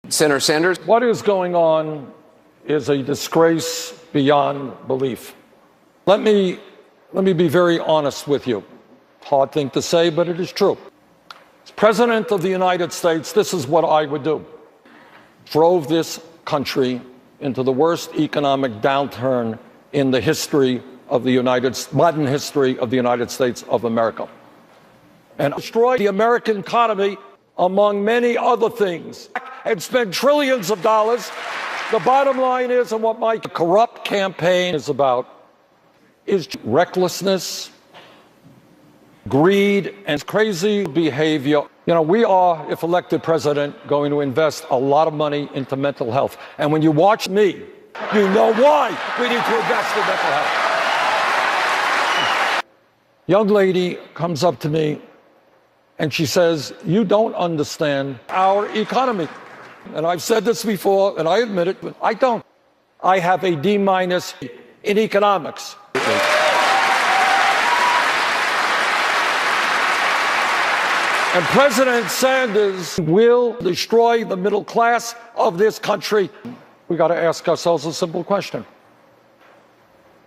Senator Sanders. What is going on is a disgrace beyond belief. Let me be very honest with you. Hard thing to say, but it is true. As President of the United States, this is what I would do. Drove this country into the worst economic downturn in the history of the modern history of the United States of America. And destroyed the American economy, among many other things, and spent trillions of dollars. The bottom line is, and what my corrupt campaign is about, is recklessness, greed, and crazy behavior. You know, we are, if elected president, going to invest a lot of money into mental health. And when you watch me, you know why we need to invest in mental health. Young lady comes up to me and she says, "You don't understand our economy." And I've said this before, and I admit it, but I don't. I have a D- in economics. And President Sanders will destroy the middle class of this country. We got to ask ourselves a simple question.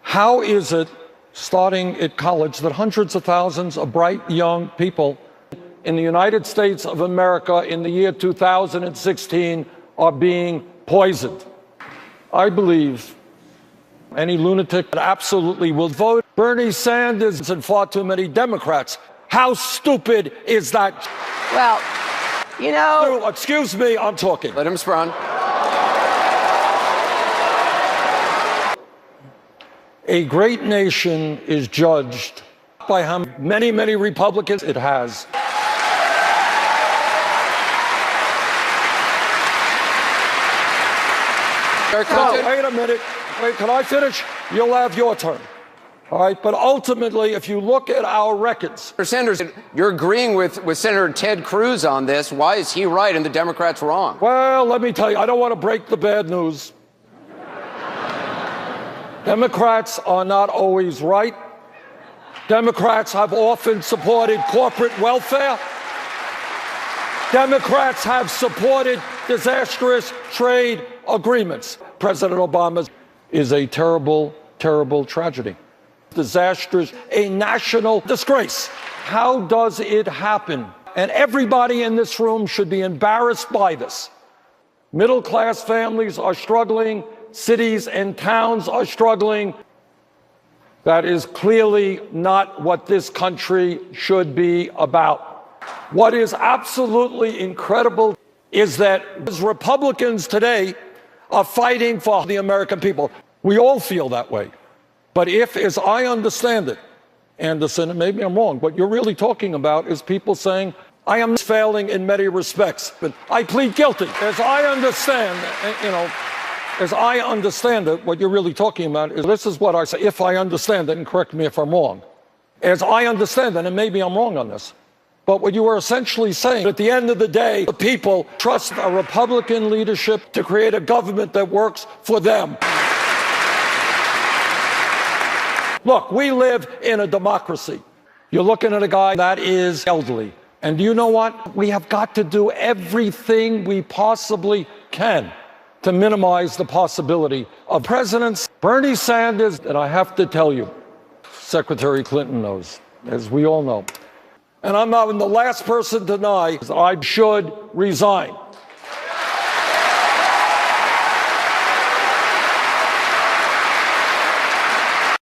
How is it, starting at college, that hundreds of thousands of bright young people in the United States of America in the year 2016 are being poisoned? I believe any lunatic absolutely will vote Bernie Sanders and far too many Democrats. How stupid is that? Well, you know... Excuse me, I'm talking. Let him respond. A great nation is judged by how many Republicans it has. No, wait a minute. Wait, can I finish? You'll have your turn. All right, but ultimately, if you look at our records... Senator Sanders, you're agreeing with Senator Ted Cruz on this. Why is he right and the Democrats wrong? Well, let me tell you, I don't want to break the bad news. Democrats are not always right. Democrats have often supported corporate welfare. Democrats have supported disastrous trade agreements. President Obama is a terrible, terrible tragedy. Disastrous, a national disgrace. How does it happen? And everybody in this room should be embarrassed by this. Middle-class families are struggling. Cities and towns are struggling. That is clearly not what this country should be about. What is absolutely incredible is that Republicans today are fighting for the American people. We all feel that way. But if, as I understand it, Anderson, and maybe I'm wrong, what you're really talking about is people saying, I am failing in many respects, but I plead guilty. As I understand, as I understand it, what you're really talking about is, this is what I say, if I understand it, and correct me if I'm wrong. As I understand it, and maybe I'm wrong on this, but what you were essentially saying, at the end of the day, the people trust a Republican leadership to create a government that works for them. Look, we live in a democracy. You're looking at a guy that is elderly. And do you know what? We have got to do everything we possibly can to minimize the possibility of presidents. Bernie Sanders, and I have to tell you, Secretary Clinton knows, as we all know. And I'm not the last person to deny I should resign.